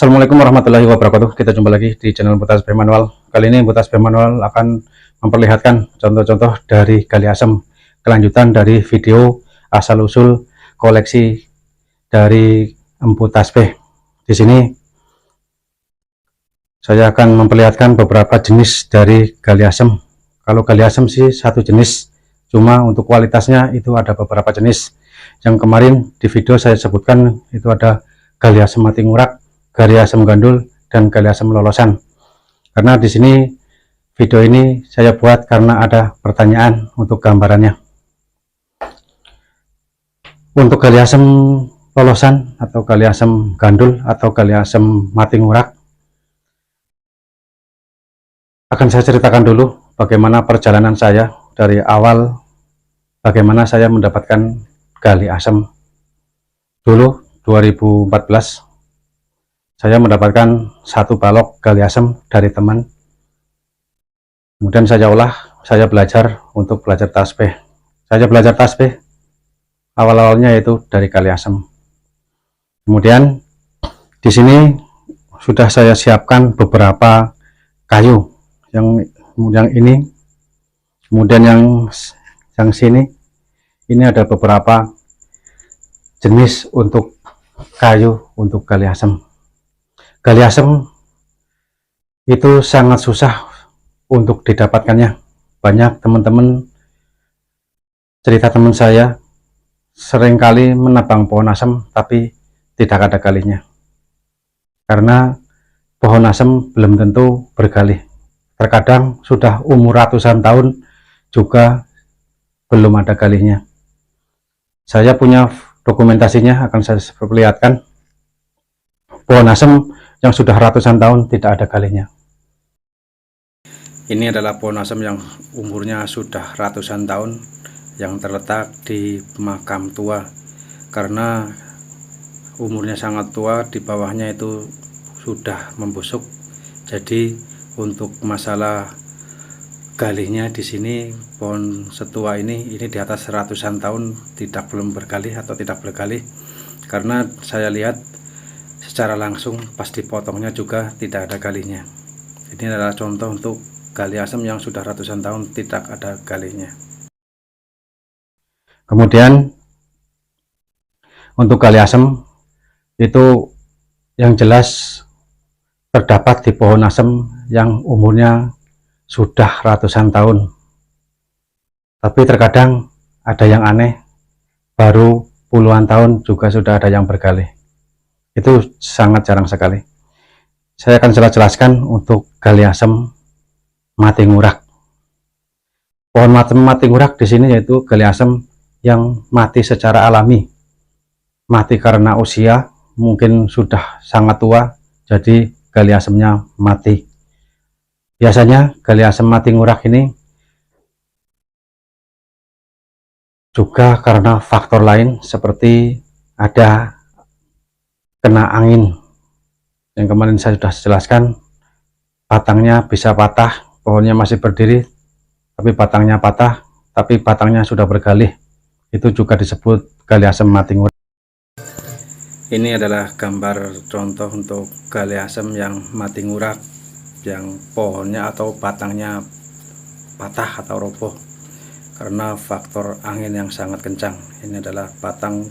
Assalamualaikum warahmatullahi wabarakatuh. Kita jumpa lagi di channel Buta SP Manual. Kali ini Buta SP Manual akan memperlihatkan contoh-contoh dari gali asam, kelanjutan dari video asal-usul koleksi dari Empu Tasbih. Di sini saya akan memperlihatkan beberapa jenis dari gali asam. Kalau gali asam sih satu jenis, cuma untuk kualitasnya itu ada beberapa jenis. Yang kemarin di video saya sebutkan itu ada gali asam mati ngurak, gali asam gandul, dan gali asam lolosan. Karena di sini video ini saya buat karena ada pertanyaan untuk gambarannya. Untuk gali asam lolosan atau gali asam gandul atau gali asam mati ngurak, akan saya ceritakan dulu bagaimana perjalanan saya dari awal, bagaimana saya mendapatkan gali asam. Dulu 2014 saya mendapatkan satu balok gali asam dari teman, kemudian saya olah, saya belajar untuk belajar tasbih. Saya belajar tasbih awal-awalnya itu dari gali asam. Kemudian di sini sudah saya siapkan beberapa kayu, yang ini, kemudian yang sini ini ada beberapa jenis untuk kayu untuk gali asam. Gali asam itu sangat susah untuk didapatkannya. Banyak teman-teman cerita, teman saya seringkali menebang pohon asam tapi tidak ada galinya, karena pohon asam belum tentu bergali. Terkadang sudah umur ratusan tahun juga belum ada galinya. Saya punya dokumentasinya, akan saya perlihatkan. Pohon asam yang sudah ratusan tahun tidak ada galinya. Ini adalah pohon asam yang umurnya sudah ratusan tahun, yang terletak di makam tua. Karena umurnya sangat tua, di bawahnya itu sudah membusuk. Jadi untuk masalah galinya di sini, pohon setua ini di atas ratusan tahun belum bergali atau tidak bergali, karena saya lihat secara langsung pas dipotongnya juga tidak ada galinya. Ini adalah contoh untuk gali asam yang sudah ratusan tahun tidak ada galinya. Kemudian untuk gali asam itu yang jelas terdapat di pohon asam yang umurnya sudah ratusan tahun. Tapi terkadang ada yang aneh, baru puluhan tahun juga sudah ada yang bergali. Itu sangat jarang sekali. Saya akan jelaskan untuk gali asam mati ngurak. Pohon mati ngurak di sini yaitu gali asam yang mati secara alami. Mati karena usia, mungkin sudah sangat tua, jadi gali asamnya mati. Biasanya gali asam mati ngurak ini juga karena faktor lain, seperti ada kena angin. Yang kemarin saya sudah jelaskan, batangnya bisa patah, pohonnya masih berdiri tapi batangnya patah, tapi batangnya sudah bergalih. Itu juga disebut gali asam mati ngurak. Ini adalah gambar contoh untuk gali asam yang mati ngurak, yang pohonnya atau batangnya patah atau roboh karena faktor angin yang sangat kencang. Ini adalah batang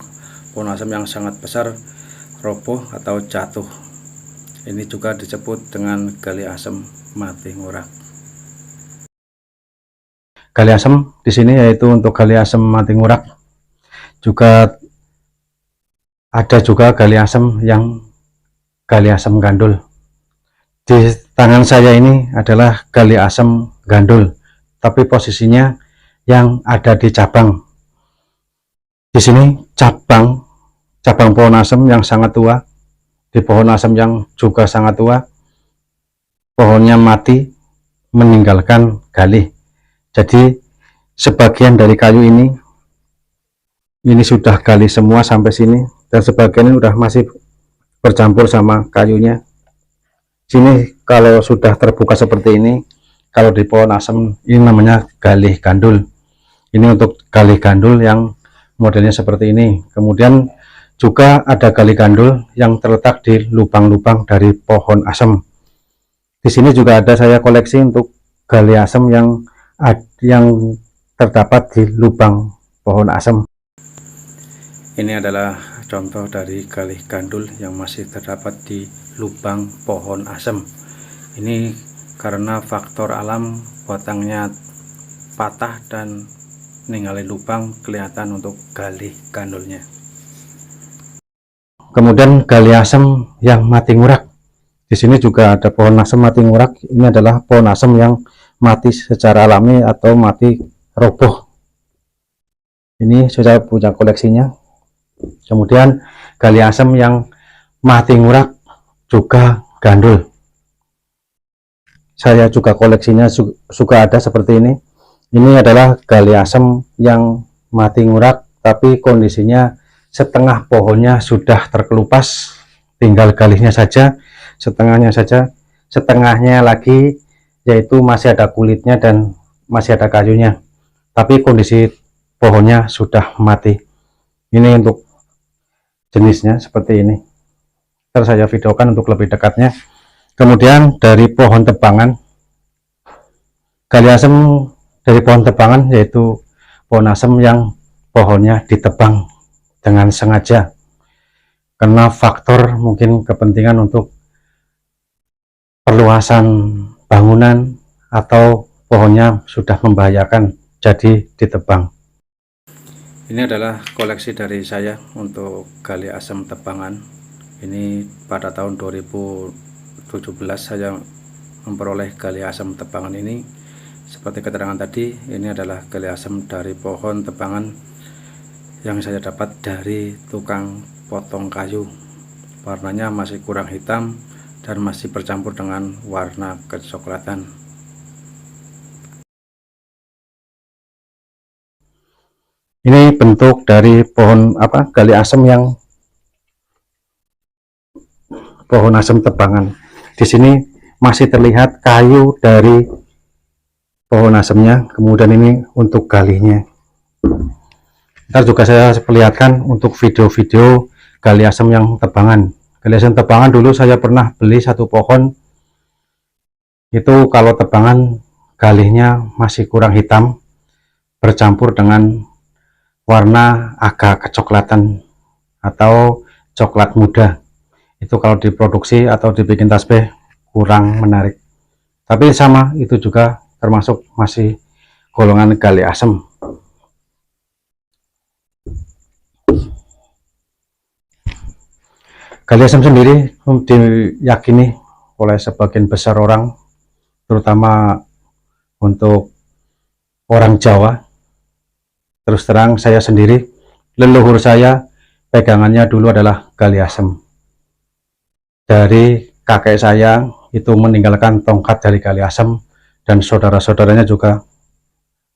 pohon asam yang sangat besar, roboh atau jatuh. Ini juga disebut dengan gali asam mati ngurak. Gali asam di sini yaitu untuk gali asam mati ngurak. Juga ada juga gali asam yang gali asam gandul. Di tangan saya ini adalah gali asam gandul, tapi posisinya yang ada di cabang. Di sini cabang pohon asam yang sangat tua, di pohon asam yang juga sangat tua, pohonnya mati meninggalkan gali. Jadi sebagian dari kayu ini sudah gali semua sampai sini, dan sebagian ini udah masih bercampur sama kayunya. Sini kalau sudah terbuka seperti ini, kalau di pohon asam ini namanya gali gandul. Ini untuk gali gandul yang modelnya seperti ini. Kemudian juga ada gali gandul yang terletak di lubang-lubang dari pohon asem. Di sini juga ada saya koleksi untuk gali asem yang terdapat di lubang pohon asem. Ini adalah contoh dari gali gandul yang masih terdapat di lubang pohon asem. Ini karena faktor alam batangnya patah dan ninggalin lubang, kelihatan untuk gali gandulnya. Kemudian gali asem yang mati ngurak. Di sini juga ada pohon asem mati ngurak. Ini adalah pohon asem yang mati secara alami atau mati roboh. Ini saya punya koleksinya. Kemudian gali asem yang mati ngurak juga gandul. Saya juga koleksinya juga ada seperti ini. Ini adalah gali asem yang mati ngurak, tapi kondisinya setengah pohonnya sudah terkelupas, tinggal galihnya saja, setengahnya lagi yaitu masih ada kulitnya dan masih ada kayunya, tapi kondisi pohonnya sudah mati. Ini untuk jenisnya seperti ini. Ntar saya videokan untuk lebih dekatnya. Kemudian dari pohon tebangan, gali asem dari pohon tebangan yaitu pohon asem yang pohonnya ditebang dengan sengaja karena faktor mungkin kepentingan untuk perluasan bangunan atau pohonnya sudah membahayakan, jadi ditebang. Ini adalah koleksi dari saya untuk gali asem tebangan. Ini pada tahun 2017 saya memperoleh gali asem tebangan ini. Seperti keterangan tadi, ini adalah gali asem dari pohon tebangan yang saya dapat dari tukang potong kayu. Warnanya masih kurang hitam dan masih bercampur dengan warna kecoklatan. Ini bentuk dari pohon gali asem yang pohon asem tebangan. Di sini masih terlihat kayu dari pohon asemnya, kemudian ini untuk galihnya. Ntar juga saya perlihatkan untuk video-video gali asem yang tebangan. Gali asem tebangan dulu saya pernah beli satu pohon, itu kalau tebangan galihnya masih kurang hitam, bercampur dengan warna agak kecoklatan atau coklat muda. Itu kalau diproduksi atau dibikin tasbih kurang menarik. Tapi sama, itu juga termasuk masih golongan gali asem. Gali asem sendiri diyakini oleh sebagian besar orang, terutama untuk orang Jawa. Terus terang saya sendiri, leluhur saya pegangannya dulu adalah gali asem. Dari kakek saya itu meninggalkan tongkat dari gali asem, dan saudara-saudaranya juga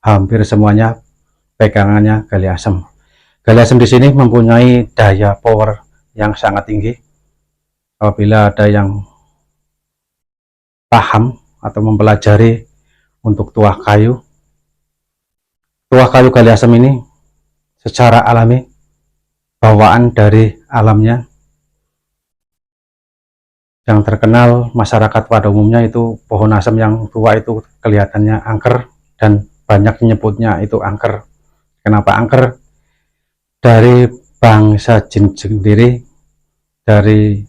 hampir semuanya pegangannya gali asem. Gali asem di sini mempunyai daya power yang sangat tinggi. Apabila ada yang paham atau mempelajari untuk tuah kayu gali asem ini secara alami, bawaan dari alamnya, yang terkenal masyarakat pada umumnya itu pohon asem yang tua itu kelihatannya angker dan banyak menyebutnya itu angker. Kenapa angker? Dari bangsa jin sendiri, dari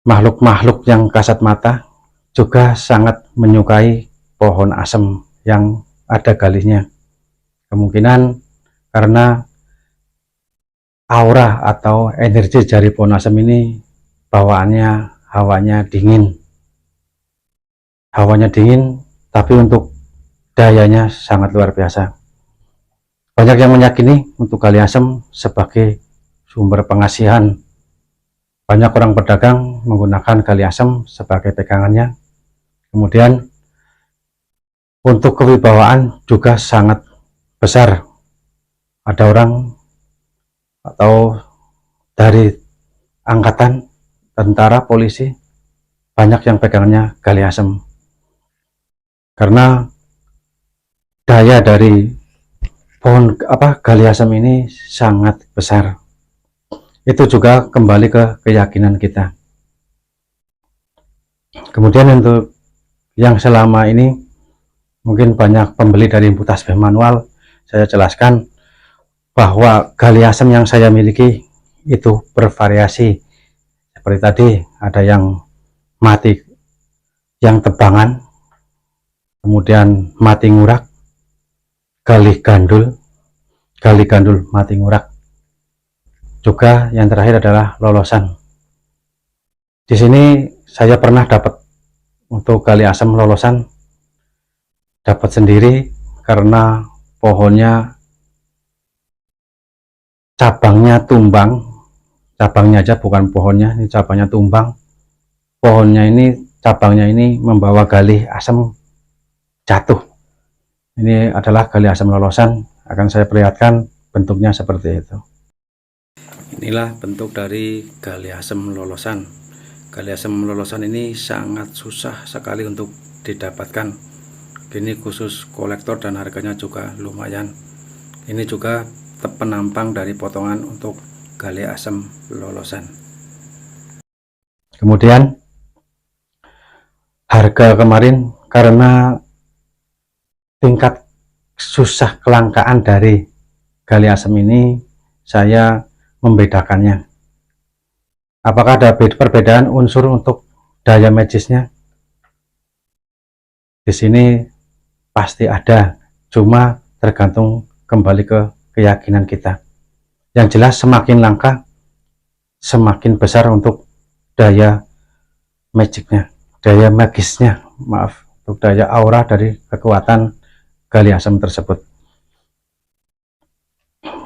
makhluk-makhluk yang kasat mata juga sangat menyukai pohon asem yang ada galihnya. Kemungkinan karena aura atau energi dari pohon asem ini bawaannya hawanya dingin. Hawanya dingin, tapi untuk dayanya sangat luar biasa. Banyak yang meyakini untuk gali asem sebagai sumber pengasihan. Banyak orang pedagang menggunakan gali asem sebagai pegangannya. Kemudian untuk kewibawaan juga sangat besar. Ada orang atau dari angkatan, tentara, polisi, banyak yang pegangannya gali asem. Karena daya dari pohon gali asem ini sangat besar. itu juga kembali ke keyakinan kita. Kemudian untuk yang selama ini mungkin banyak pembeli dari input tasbih manual, saya jelaskan bahwa gali asam yang saya miliki itu bervariasi. Seperti tadi ada yang mati yang tebangan, kemudian mati ngurak, gali gandul mati ngurak, juga yang terakhir adalah lolosan. Di sini saya pernah dapat untuk gali asam lolosan, dapat sendiri karena pohonnya cabangnya tumbang, cabangnya aja bukan pohonnya, ini cabangnya tumbang, pohonnya ini cabangnya ini membawa gali asam jatuh. Ini adalah gali asam lolosan, akan saya perlihatkan bentuknya seperti itu. Inilah bentuk dari gali asam lolosan. Gali asam lolosan ini sangat susah sekali untuk didapatkan. Ini khusus kolektor dan harganya juga lumayan. Ini juga penampang dari potongan untuk gali asam lolosan. Kemudian harga kemarin karena tingkat susah kelangkaan dari gali asam ini, saya membedakannya. Apakah ada perbedaan unsur untuk daya magisnya? Di sini pasti ada, cuma tergantung kembali ke keyakinan kita. Yang jelas semakin langka, semakin besar untuk daya magicnya, daya magisnya, maaf, untuk daya aura dari kekuatan gali asam tersebut.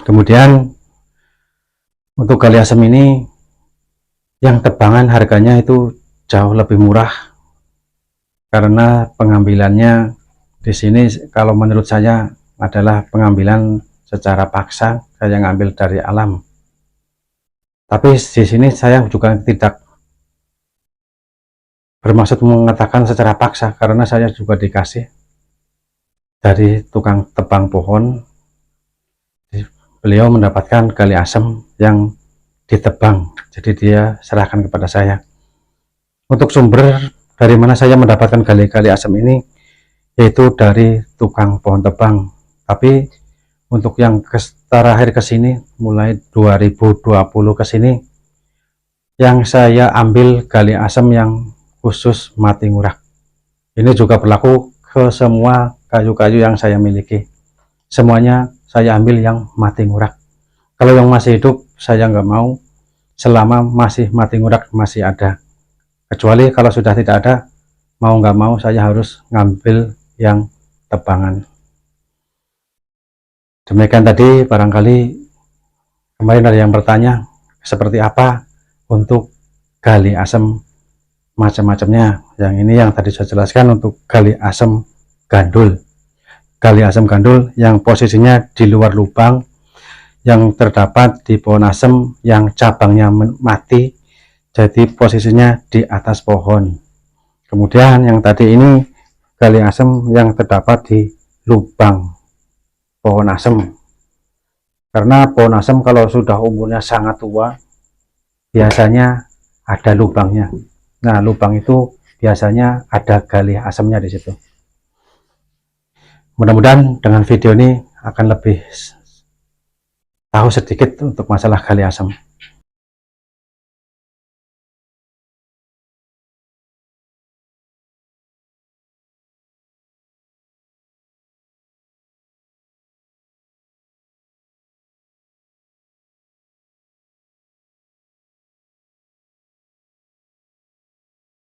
Kemudian untuk gali asam ini yang tebangan harganya itu jauh lebih murah karena pengambilannya di sini kalau menurut saya adalah pengambilan secara paksa, saya ngambil dari alam. Tapi di sini saya juga tidak bermaksud mengatakan secara paksa, karena saya juga dikasih dari tukang tebang pohon. Beliau mendapatkan gali asam yang ditebang, jadi dia serahkan kepada saya. Untuk sumber dari mana saya mendapatkan gali asam ini, yaitu dari tukang pohon tebang. Tapi untuk yang terakhir ke sini, mulai 2020 ke sini, yang saya ambil gali asam yang khusus mati ngurak. Ini juga berlaku ke semua kayu-kayu yang saya miliki. Semuanya saya ambil yang mati ngurak. Kalau yang masih hidup saya nggak mau, selama masih mati ngurak masih ada. Kecuali kalau sudah tidak ada, mau nggak mau saya harus ngambil yang tebangan. Demikian tadi, barangkali kemarin ada yang bertanya seperti apa untuk gali asam macam-macamnya. Yang ini yang tadi saya jelaskan untuk gali asam gandul. Gali asam gandul yang posisinya di luar lubang, yang terdapat di pohon asam yang cabangnya mati, jadi posisinya di atas pohon. Kemudian yang tadi ini gali asam yang terdapat di lubang pohon asam, karena pohon asam kalau sudah umurnya sangat tua biasanya ada lubangnya. Nah, lubang itu biasanya ada gali asamnya di situ. Mudah-mudahan dengan video ini akan lebih tahu sedikit untuk masalah gali asam.